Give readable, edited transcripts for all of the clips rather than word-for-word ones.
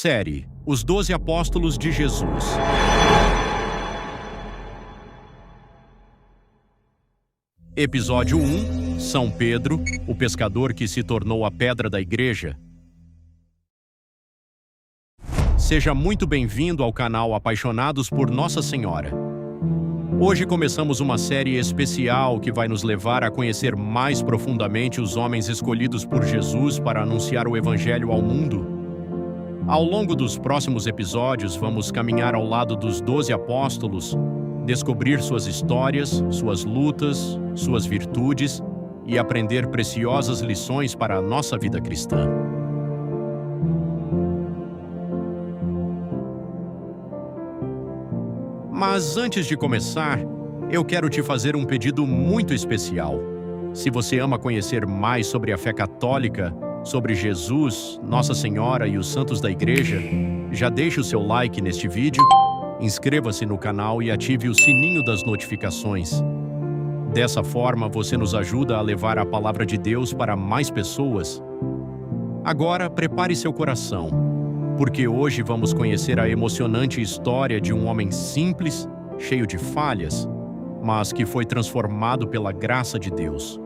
Série Os 12 Apóstolos de Jesus. Episódio 1 São Pedro, o pescador que se tornou a pedra da igreja. Seja muito bem-vindo ao canal Apaixonados por Nossa Senhora. Hoje começamos uma série especial que vai nos levar a conhecer mais profundamente os homens escolhidos por Jesus para anunciar o Evangelho ao mundo. Ao longo dos próximos episódios, vamos caminhar ao lado dos 12 apóstolos, descobrir suas histórias, suas lutas, suas virtudes e aprender preciosas lições para a nossa vida cristã. Mas antes de começar, eu quero te fazer um pedido muito especial. Se você ama conhecer mais sobre a fé católica, sobre Jesus, Nossa Senhora e os santos da Igreja, já deixe o seu like neste vídeo, inscreva-se no canal e ative o sininho das notificações. Dessa forma, você nos ajuda a levar a palavra de Deus para mais pessoas. Agora, prepare seu coração, porque hoje vamos conhecer a emocionante história de um homem simples, cheio de falhas, mas que foi transformado pela graça de Deus.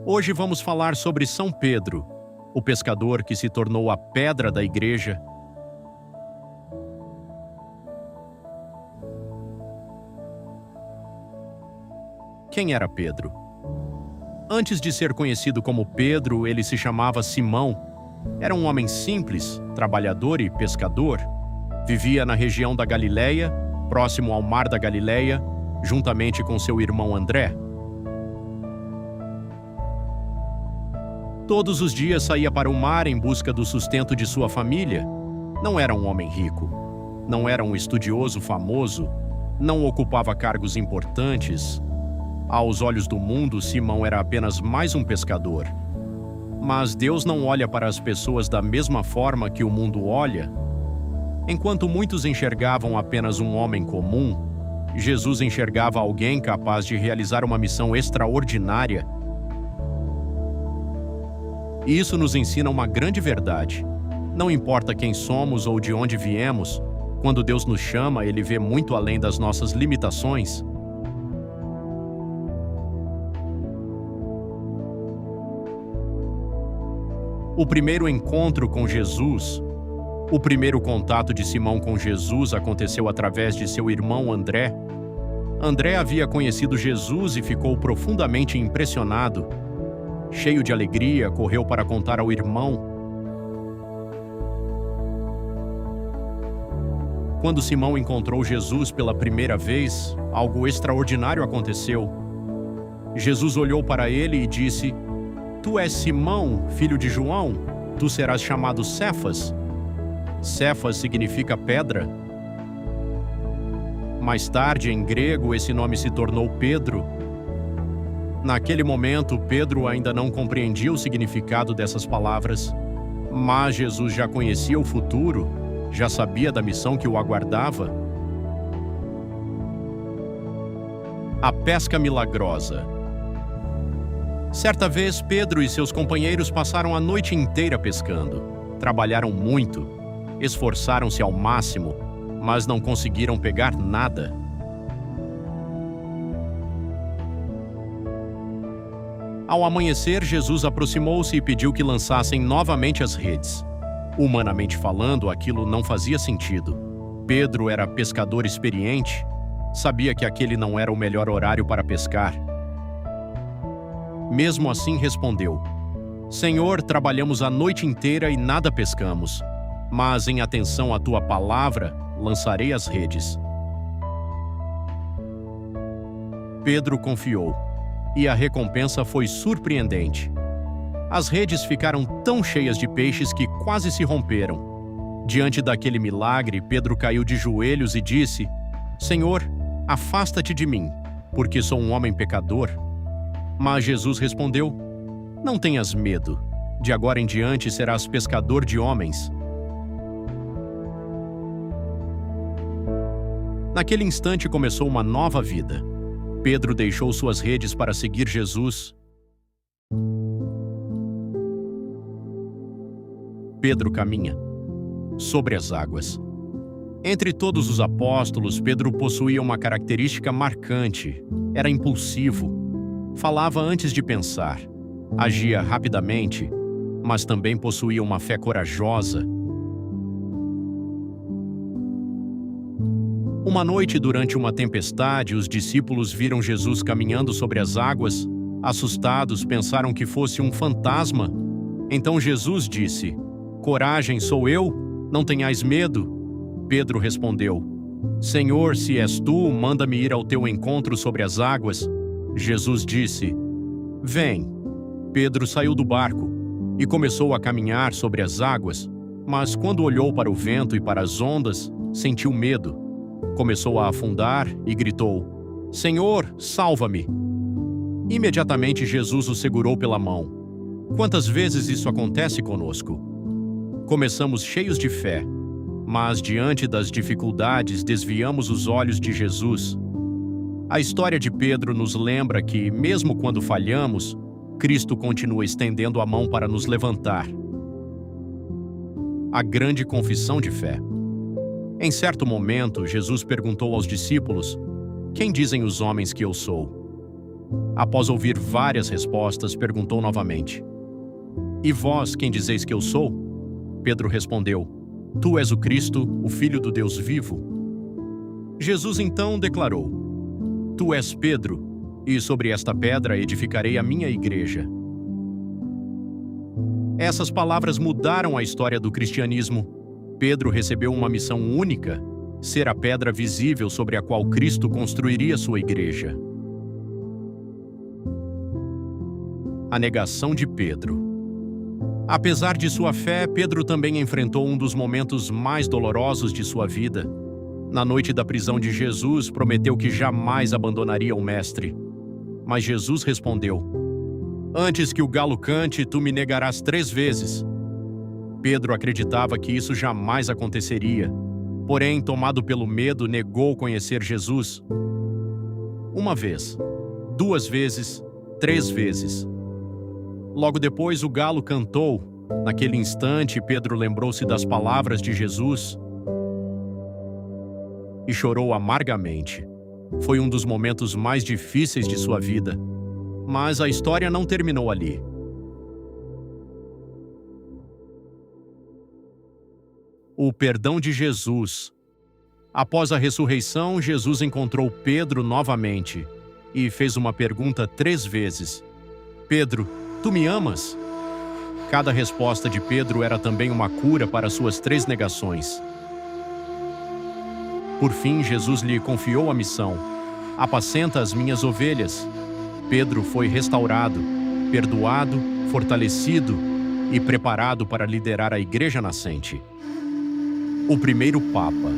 Hoje vamos falar sobre São Pedro, o pescador que se tornou a pedra da igreja. Quem era Pedro? Antes de ser conhecido como Pedro, ele se chamava Simão. Era um homem simples, trabalhador e pescador. Vivia na região da Galileia, próximo ao Mar da Galileia, juntamente com seu irmão André. Todos os dias saía para o mar em busca do sustento de sua família. Não era um homem rico. Não era um estudioso famoso. Não ocupava cargos importantes. Aos olhos do mundo, Simão era apenas mais um pescador. Mas Deus não olha para as pessoas da mesma forma que o mundo olha. Enquanto muitos enxergavam apenas um homem comum, Jesus enxergava alguém capaz de realizar uma missão extraordinária. E isso nos ensina uma grande verdade. Não importa quem somos ou de onde viemos, quando Deus nos chama, Ele vê muito além das nossas limitações. O primeiro encontro com Jesus, o primeiro contato de Simão com Jesus aconteceu através de seu irmão André. André havia conhecido Jesus e ficou profundamente impressionado. Cheio de alegria, correu para contar ao irmão. Quando Simão encontrou Jesus pela primeira vez, algo extraordinário aconteceu. Jesus olhou para ele e disse: "Tu és Simão, filho de João, tu serás chamado Cefas." Cefas significa pedra. Mais tarde, em grego, esse nome se tornou Pedro. Naquele momento, Pedro ainda não compreendia o significado dessas palavras, mas Jesus já conhecia o futuro, já sabia da missão que o aguardava. A pesca milagrosa. Certa vez, Pedro e seus companheiros passaram a noite inteira pescando. Trabalharam muito, esforçaram-se ao máximo, mas não conseguiram pegar nada. Ao amanhecer, Jesus aproximou-se e pediu que lançassem novamente as redes. Humanamente falando, aquilo não fazia sentido. Pedro era pescador experiente, sabia que aquele não era o melhor horário para pescar. Mesmo assim, respondeu: "Senhor, trabalhamos a noite inteira e nada pescamos, mas em atenção à tua palavra, lançarei as redes." Pedro confiou. E a recompensa foi surpreendente. As redes ficaram tão cheias de peixes que quase se romperam. Diante daquele milagre, Pedro caiu de joelhos e disse: "Senhor, afasta-te de mim, porque sou um homem pecador." Mas Jesus respondeu: "Não tenhas medo. De agora em diante serás pescador de homens." Naquele instante começou uma nova vida. Pedro deixou suas redes para seguir Jesus. Pedro caminha sobre as águas. Entre todos os apóstolos, Pedro possuía uma característica marcante. Era impulsivo, falava antes de pensar, agia rapidamente, mas também possuía uma fé corajosa. Uma noite, durante uma tempestade, os discípulos viram Jesus caminhando sobre as águas. Assustados, pensaram que fosse um fantasma. Então Jesus disse: "Coragem, sou eu, não tenhais medo." Pedro respondeu: "Senhor, se és tu, manda-me ir ao teu encontro sobre as águas." Jesus disse: "Vem." Pedro saiu do barco e começou a caminhar sobre as águas, mas quando olhou para o vento e para as ondas, sentiu medo. Começou a afundar e gritou: "Senhor, salva-me!" Imediatamente Jesus o segurou pela mão. Quantas vezes isso acontece conosco? Começamos cheios de fé, mas diante das dificuldades desviamos os olhos de Jesus. A história de Pedro nos lembra que, mesmo quando falhamos, Cristo continua estendendo a mão para nos levantar. A grande confissão de fé. Em certo momento, Jesus perguntou aos discípulos: "Quem dizem os homens que eu sou?" Após ouvir várias respostas, perguntou novamente: "E vós, quem dizeis que eu sou?" Pedro respondeu: "Tu és o Cristo, o Filho do Deus vivo." Jesus então declarou: "Tu és Pedro, e sobre esta pedra edificarei a minha igreja." Essas palavras mudaram a história do cristianismo. Pedro recebeu uma missão única: ser a pedra visível sobre a qual Cristo construiria sua igreja. A negação de Pedro. Apesar de sua fé, Pedro também enfrentou um dos momentos mais dolorosos de sua vida. Na noite da prisão de Jesus, prometeu que jamais abandonaria o Mestre. Mas Jesus respondeu: "Antes que o galo cante, tu me negarás 3 vezes." Pedro acreditava que isso jamais aconteceria. Porém, tomado pelo medo, negou conhecer Jesus. 1 vez, 2 vezes, 3 vezes. Logo depois, o galo cantou. Naquele instante, Pedro lembrou-se das palavras de Jesus e chorou amargamente. Foi um dos momentos mais difíceis de sua vida. Mas a história não terminou ali. O perdão de Jesus. Após a ressurreição, Jesus encontrou Pedro novamente e fez uma pergunta 3 vezes: "Pedro, tu me amas?" Cada resposta de Pedro era também uma cura para suas 3 negações. Por fim, Jesus lhe confiou a missão: "Apacenta as minhas ovelhas." Pedro foi restaurado, perdoado, fortalecido e preparado para liderar a igreja nascente. O primeiro Papa.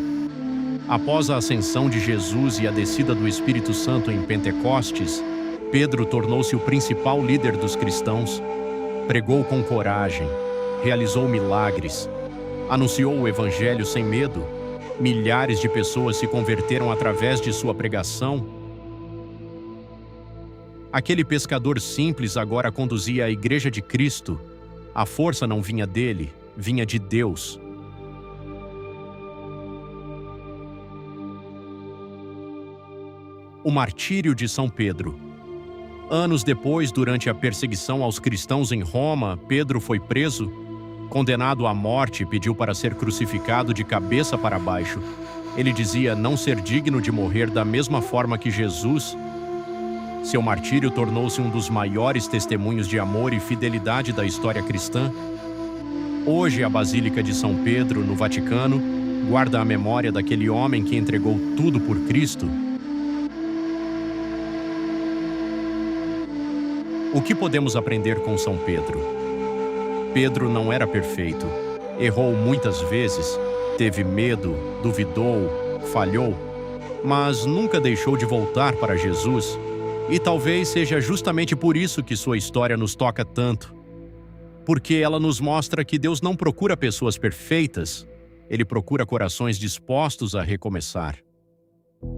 Após a ascensão de Jesus e a descida do Espírito Santo em Pentecostes, Pedro tornou-se o principal líder dos cristãos. Pregou com coragem, realizou milagres, anunciou o Evangelho sem medo. Milhares de pessoas se converteram através de sua pregação. Aquele pescador simples agora conduzia a Igreja de Cristo. A força não vinha dele, vinha de Deus. O martírio de São Pedro. Anos depois, durante a perseguição aos cristãos em Roma, Pedro foi preso. Condenado à morte, pediu para ser crucificado de cabeça para baixo. Ele dizia não ser digno de morrer da mesma forma que Jesus. Seu martírio tornou-se um dos maiores testemunhos de amor e fidelidade da história cristã. Hoje, a Basílica de São Pedro, no Vaticano, guarda a memória daquele homem que entregou tudo por Cristo. O que podemos aprender com São Pedro? Pedro não era perfeito. Errou muitas vezes, teve medo, duvidou, falhou, mas nunca deixou de voltar para Jesus. E talvez seja justamente por isso que sua história nos toca tanto. Porque ela nos mostra que Deus não procura pessoas perfeitas, Ele procura corações dispostos a recomeçar.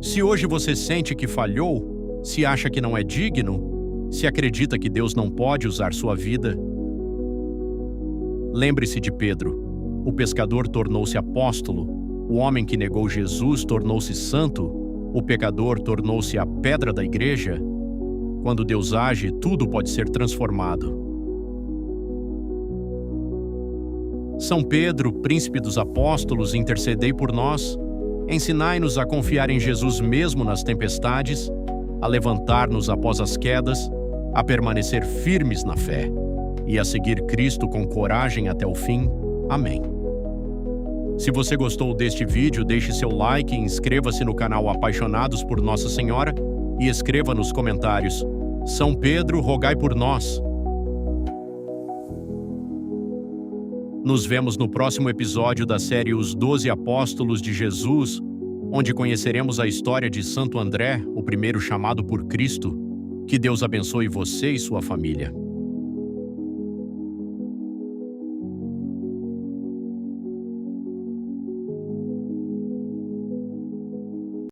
Se hoje você sente que falhou, se acha que não é digno, se acredita que Deus não pode usar sua vida, lembre-se de Pedro. o pescador tornou-se apóstolo, o homem que negou Jesus tornou-se santo, o pecador tornou-se a pedra da igreja. Quando Deus age, tudo pode ser transformado. São Pedro, príncipe dos apóstolos, intercedei por nós. Ensinai-nos a confiar em Jesus mesmo nas tempestades, a levantar-nos após as quedas, a permanecer firmes na fé e a seguir Cristo com coragem até o fim. Amém. Se você gostou deste vídeo, deixe seu like e inscreva-se no canal Apaixonados por Nossa Senhora e escreva nos comentários: São Pedro, rogai por nós. Nos vemos no próximo episódio da série Os 12 Apóstolos de Jesus, onde conheceremos a história de Santo André, o primeiro chamado por Cristo. Que Deus abençoe você e sua família.